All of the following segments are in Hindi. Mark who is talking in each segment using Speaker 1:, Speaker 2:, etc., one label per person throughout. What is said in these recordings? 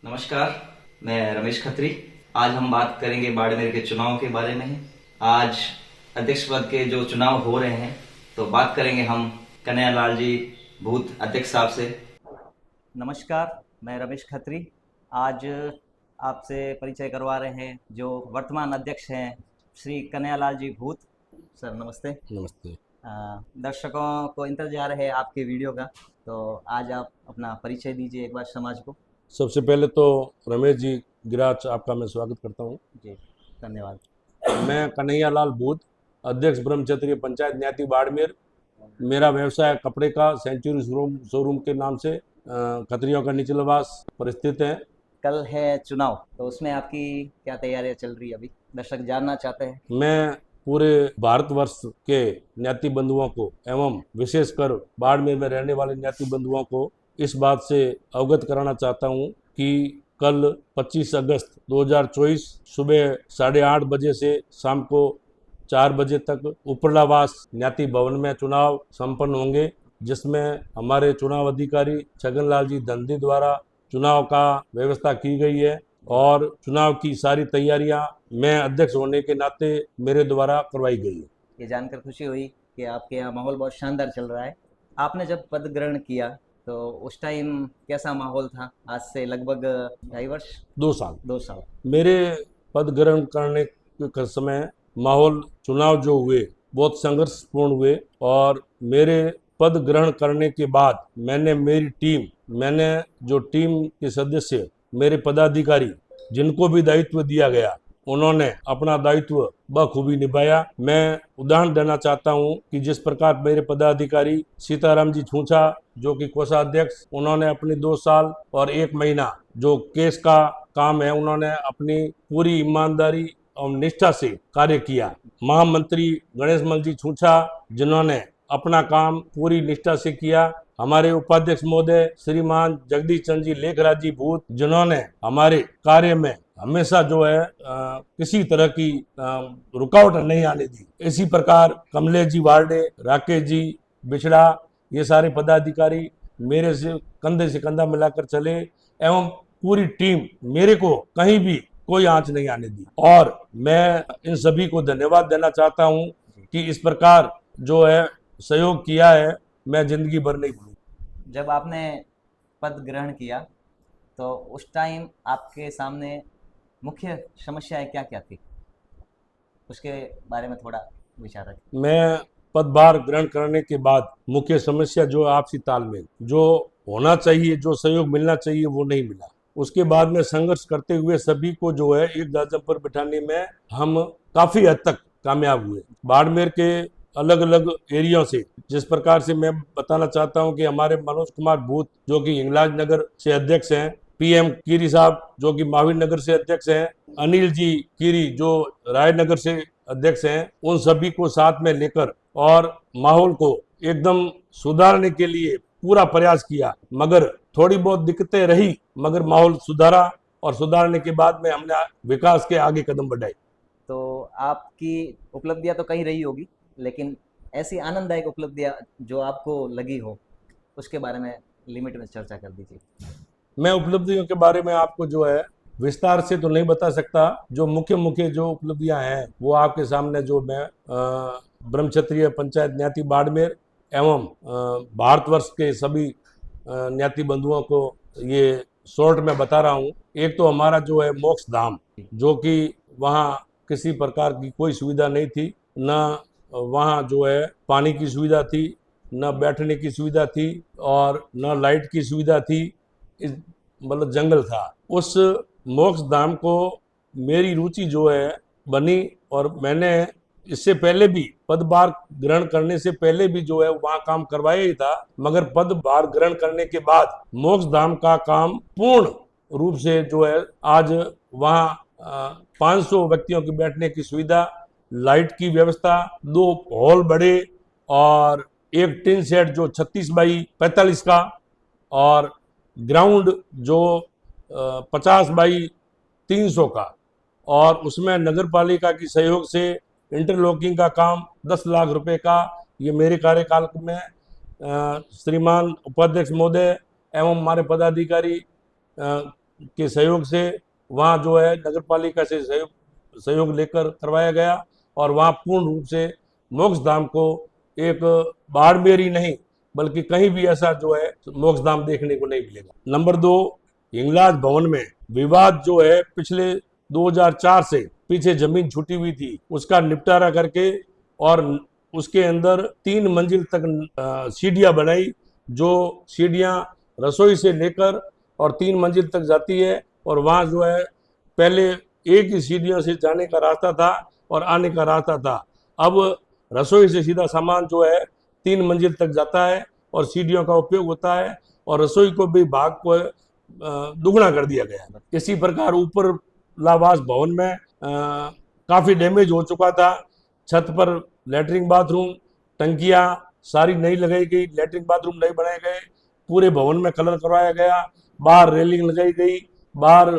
Speaker 1: नमस्कार, मैं रमेश खत्री। आज हम बात करेंगे बाड़मेर के चुनाव के बारे में। आज अध्यक्ष पद के जो चुनाव हो रहे हैं, तो बात करेंगे हम कन्हैयालाल जी भूत अध्यक्ष साहब से।
Speaker 2: नमस्कार, मैं रमेश खत्री। आज आपसे परिचय करवा रहे हैं जो वर्तमान अध्यक्ष हैं श्री कन्हैयालाल जी भूत। सर नमस्ते।
Speaker 3: नमस्ते।
Speaker 2: दर्शकों को इंतजार है आपके वीडियो का, तो आज आप अपना परिचय दीजिए एक बार समाज को।
Speaker 3: सबसे पहले तो रमेश जी गिराज आपका मैं स्वागत करता हूँ।
Speaker 2: जी धन्यवाद।
Speaker 3: मैं कन्हैयालाल भूत, अध्यक्ष ब्रह्म क्षत्रिय पंचायत न्याती बाड़मेर। मेरा व्यवसाय कपड़े का सेंचुरी शोरूम के नाम से खत्रियों का निचलवास पर स्थित है।
Speaker 2: कल है चुनाव, तो उसमें आपकी क्या तैयारियां चल रही है अभी, दर्शक जानना चाहते हैं।
Speaker 3: मैं पूरे भारतवर्ष के न्याती बंधुओं को एवं विशेषकर बाड़मेर में रहने वाले न्याती बंधुओं को इस बात से अवगत कराना चाहता हूँ कि कल 25 अगस्त 2024 सुबह 8:30 बजे से शाम को 4 बजे तक उपरलावास न्याती भवन में चुनाव संपन्न होंगे, जिसमें हमारे चुनाव अधिकारी छगनलाल जी धंधी द्वारा चुनाव का व्यवस्था की गई है और चुनाव की सारी तैयारियां मैं अध्यक्ष होने के नाते मेरे द्वारा करवाई गई है।
Speaker 2: ये जानकर खुशी हुई कि आपके यहाँ माहौल बहुत शानदार चल रहा है। आपने जब पद ग्रहण किया तो उस टाइम कैसा माहौल था? आज से लगभग 2.5 वर्ष,
Speaker 3: 2 साल
Speaker 2: 2 साल।
Speaker 3: मेरे पद ग्रहण करने के समय माहौल चुनाव जो हुए बहुत संघर्षपूर्ण हुए और मेरे पद ग्रहण करने के बाद मैंने जो टीम के सदस्य, मेरे पदाधिकारी जिनको भी दायित्व दिया गया, उन्होंने अपना दायित्व बखूबी निभाया। मैं उदाहरण देना चाहता हूं कि जिस प्रकार मेरे पदाधिकारी सीताराम जी छूछा जो कि कोषाध्यक्ष, उन्होंने अपनी 2 साल और 1 महीना जो केस का काम है, उन्होंने अपनी पूरी ईमानदारी और निष्ठा से कार्य किया। महामंत्री गणेश मल जी छूछा, जिन्होंने अपना काम पूरी निष्ठा से किया। हमारे उपाध्यक्ष महोदय श्रीमान जगदीश चंद्र जी लेखराज जी भूत, जिन्होंने हमारे कार्य में हमेशा जो है किसी तरह की रुकावट नहीं आने दी। इसी प्रकार कमलेश जी वार्डे, राकेश जी बिछड़ा, ये सारे पदाधिकारी मेरे से कंधा मिलाकर चले एवं पूरी टीम मेरे को कहीं भी कोई आंच नहीं आने दी और मैं इन सभी को धन्यवाद देना चाहता हूं कि इस प्रकार जो है सहयोग किया है, मैं जिंदगी भर नहीं भूलूंगा।
Speaker 2: जब आपने पद ग्रहण किया तो उस टाइम आपके सामने मुख्य समस्याएं क्या क्या थी, उसके बारे में थोड़ा विचार रखें।
Speaker 3: मैं पदभार ग्रहण करने के बाद मुख्य समस्या जो आपसी तालमेल, जो होना चाहिए, जो सहयोग मिलना चाहिए, वो नहीं मिला। उसके बाद में संघर्ष करते हुए सभी को जो है एक दांव पर बिठाने में हम काफी हद तक कामयाब हुए। बाड़मेर के अलग अलग एरिया से, जिस प्रकार से मैं बताना चाहता हूं कि हमारे मनोज कुमार भूत जो कि हिंगलाज नगर से अध्यक्ष हैं, पीएम कीरी साहब जो कि महावीर नगर से अध्यक्ष हैं, अनिल जी कीरी जो रायनगर से अध्यक्ष हैं, उन सभी को साथ में लेकर और माहौल को एकदम सुधारने के लिए पूरा प्रयास किया। मगर थोड़ी बहुत दिक्कतें रही, मगर माहौल सुधारा और सुधारने के बाद में हमने विकास के आगे कदम बढ़ाए।
Speaker 2: तो आपकी उपलब्धियां तो कहीं रही होगी, लेकिन ऐसी आनंददायक उपलब्धियां जो आपको लगी हो, उसके बारे में लिमिट में चर्चा कर दीजिए।
Speaker 3: मैं उपलब्धियों के बारे में आपको जो है विस्तार से तो नहीं बता सकता। जो मुख्य जो उपलब्धियां हैं वो आपके सामने जो मैं ब्रह्म क्षत्रिय पंचायत न्याती बाड़मेर एवं भारतवर्ष के सभी न्याती बंधुओं को ये शॉर्ट में बता रहा हूँ। एक तो हमारा जो है मोक्ष धाम, जो कि वहाँ किसी प्रकार की कोई सुविधा नहीं थी, न वहाँ जो है पानी की सुविधा थी, न बैठने की सुविधा थी और न लाइट की सुविधा थी। मतलब जंगल था। उस मोक्ष धाम को मेरी रुचि जो है बनी और मैंने इससे पहले भी पदभार ग्रहण करने से पहले भी जो है वहाँ काम करवाया ही था, मगर पदभार ग्रहण करने के बाद मोक्ष धाम का काम पूर्ण रूप से जो है आज वहाँ 500 व्यक्तियों के बैठने की सुविधा, लाइट की व्यवस्था, 2 हॉल बड़े और एक टिन शेड जो 36 बाई 45 का और ग्राउंड जो 50 बाई 300 का, और उसमें नगर पालिका की सहयोग से इंटरलॉकिंग का काम 10 लाख रुपए का, ये मेरे कार्यकाल में श्रीमान उपाध्यक्ष महोदय एवं हमारे पदाधिकारी के सहयोग से वहाँ जो है नगर पालिका से सहयोग लेकर करवाया गया और वहाँ पूर्ण रूप से मोक्ष धाम को एक बाड़मेर ही नहीं बल्कि कहीं भी ऐसा जो है मोक्ष धाम देखने को नहीं मिलेगा। नंबर 2, हिंगलाज भवन में विवाद जो है पिछले 2004 से पीछे जमीन छूटी हुई थी, उसका निपटारा करके और उसके अंदर 3 मंजिल तक सीढ़ियां बनाई, जो सीढ़ियां रसोई से लेकर और 3 मंजिल तक जाती है और वहाँ जो है पहले एक ही सीढ़ियों से जाने का रास्ता था और आने का रास्ता था। अब रसोई से सीधा सामान जो है 3 मंजिल तक जाता है और सीढ़ियों का उपयोग होता है और रसोई को भी भाग को दुगना कर दिया गया। इसी प्रकार ऊपर लावास भवन में काफ़ी डैमेज हो चुका था। छत पर लैट्रिन बाथरूम टंकियाँ सारी नई लगाई गई, लैट्रिन बाथरूम नए बनाए गए, पूरे भवन में कलर करवाया गया, बाहर रेलिंग लगाई गई, बाहर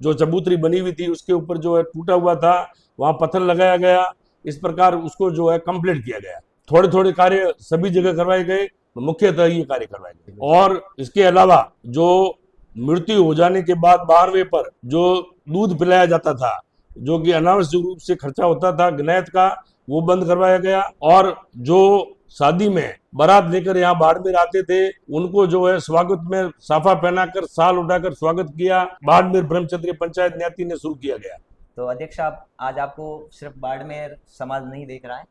Speaker 3: जो चबूतरी बनी हुई थी उसके ऊपर जो है टूटा हुआ था वहाँ पत्थर लगाया गया। इस प्रकार उसको जो है कंप्लीट किया गया। थोड़े थोड़े कार्य सभी जगह करवाए गए, मुख्यतः ये कार्य करवाए गए। और इसके अलावा जो मृत्यु हो जाने के बाद 12वें पर जो दूध पिलाया जाता था, जो कि अनावश्यक रूप से खर्चा होता था गनायत का, वो बंद करवाया गया। और जो शादी में बारात लेकर यहाँ बाड़मेर आते थे उनको जो है स्वागत में साफा पहनाकर शाल उठाकर स्वागत किया, बाड़मेर ब्रह्मक्षत्रीय पंचायत न्याती ने शुरू किया गया।
Speaker 2: तो अध्यक्ष आप आज आपको सिर्फ बाड़मेर समाज नहीं देख रहा है,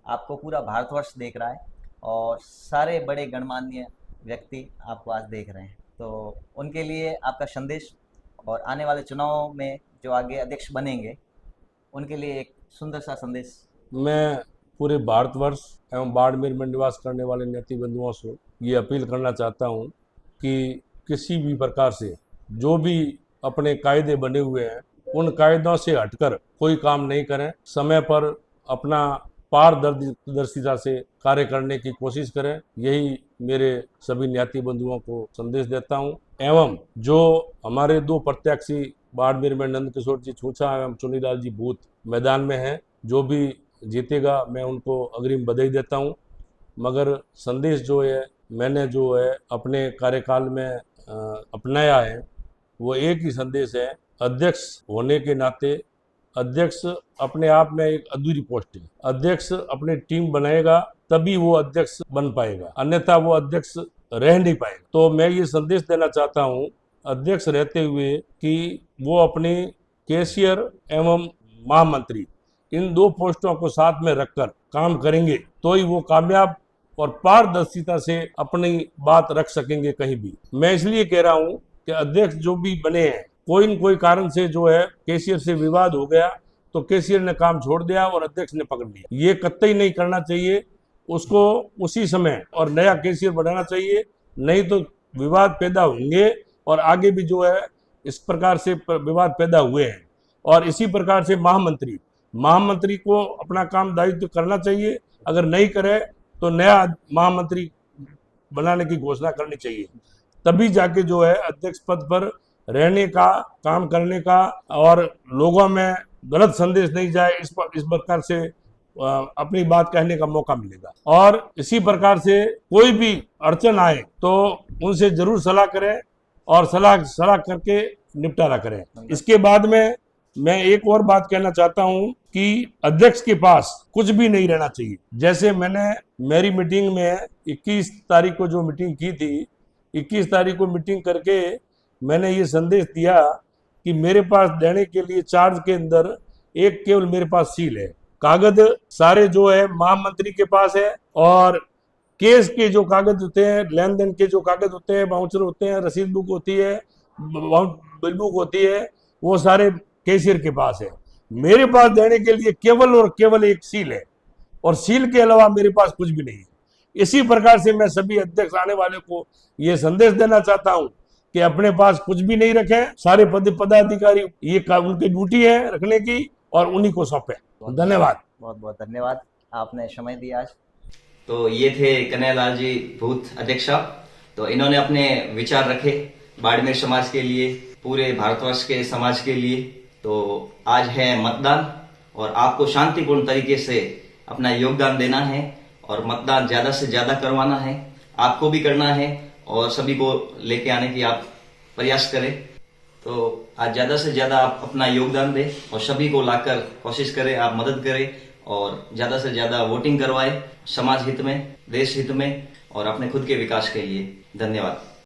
Speaker 2: आपको पूरा भारतवर्ष देख रहा है और सारे बड़े गणमान्य व्यक्ति आपको आज देख रहे हैं। तो उनके लिए आपका संदेश और आने वाले चुनाव में जो आगे अध्यक्ष बनेंगे उनके लिए एक सुंदर सा संदेश।
Speaker 3: मैं पूरे भारतवर्ष एवं बाड़मेर में निवास करने वाले न्याती बंधुओं से ये अपील करना चाहता हूँ कि किसी भी प्रकार से जो भी अपने कायदे बने हुए हैं उन कायदों से हटकर कोई काम नहीं करें, समय पर अपना पारदर्शिता से कार्य करने की कोशिश करें। यही मेरे सभी न्याती बंधुओं को संदेश देता हूं। एवं जो हमारे 2 प्रत्याशी बाड़मेर में नंद किशोर जी छूछा एवं चुनीलाल जी भूत मैदान में हैं, जो भी जीतेगा मैं उनको अग्रिम बधाई देता हूं। मगर संदेश जो है मैंने जो है अपने कार्यकाल में अपनाया है वो एक ही संदेश है। अध्यक्ष होने के नाते अध्यक्ष अपने आप में एक अधूरी पोस्ट है। अध्यक्ष अपनी टीम बनाएगा तभी वो अध्यक्ष बन पाएगा, अन्यथा वो अध्यक्ष रह नहीं पाएगा। तो मैं ये संदेश देना चाहता हूँ अध्यक्ष रहते हुए कि वो अपनी कैशियर एवं महामंत्री इन 2 पोस्टों को साथ में रखकर काम करेंगे तो ही वो कामयाब और पारदर्शिता से अपनी बात रख सकेंगे कहीं भी। मैं इसलिए कह रहा हूँ कि अध्यक्ष जो भी बने हैं कोई न कोई कारण से जो है कैशियर से विवाद हो गया तो कैशियर ने काम छोड़ दिया और अध्यक्ष ने पकड़ लिया, ये कतई नहीं करना चाहिए। उसको उसी समय और नया कैशियर बनाना चाहिए, नहीं तो विवाद पैदा होंगे और आगे भी जो है इस प्रकार से विवाद पैदा हुए हैं। और इसी प्रकार से महामंत्री को अपना काम दायित्व करना चाहिए, अगर नहीं करे तो नया महामंत्री बनाने की घोषणा करनी चाहिए, तभी जाके जो है अध्यक्ष पद पर रहने का, काम करने का और लोगों में गलत संदेश नहीं जाए इस प्रकार से अपनी बात कहने का मौका मिलेगा। और इसी प्रकार से कोई भी अड़चन आए तो उनसे जरूर सलाह करें और सलाह करके निपटारा करें। इसके बाद में मैं एक और बात कहना चाहता हूं कि अध्यक्ष के पास कुछ भी नहीं रहना चाहिए। जैसे मैंने मेरी मीटिंग में 21 तारीख को जो मीटिंग की थी, 21 तारीख को मीटिंग करके मैंने ये संदेश दिया कि मेरे पास देने के लिए चार्ज के अंदर एक केवल मेरे पास सील है, कागज सारे जो है महामंत्री के पास है और केस के जो कागज होते हैं, लेन देन के जो कागज होते हैं, बाउंसर होते हैं, रसीद बुक होती है, बिल बुक होती है, वो सारे कैशियर के पास है। मेरे पास देने के लिए केवल और केवल एक सील है और सील के अलावा मेरे पास कुछ भी नहीं है। इसी प्रकार से मैं सभी अध्यक्ष आने वाले को ये संदेश देना चाहता हूं कि अपने पास कुछ भी नहीं रखें, सारे पदाधिकारी ये उनकी ड्यूटी है रखने की और उन्हीं को सौंपे। धन्यवाद,
Speaker 2: बहुत बहुत धन्यवाद, आपने समय दिया आज।
Speaker 1: तो ये थे कन्हैयालाल जी भूत अध्यक्ष। तो इन्होंने अपने विचार रखे बाड़मेर समाज के लिए, पूरे भारतवर्ष के समाज के लिए। तो आज है मतदान और आपको शांतिपूर्ण तरीके से अपना योगदान देना है और मतदान ज्यादा से ज्यादा करवाना है, आपको भी करना है और सभी को लेके आने की आप प्रयास करें। तो आज ज्यादा से ज्यादा आप अपना योगदान दें और सभी को लाकर कोशिश करें, आप मदद करें और ज्यादा से ज्यादा वोटिंग करवाएं समाज हित में, देश हित में और अपने खुद के विकास के लिए। धन्यवाद।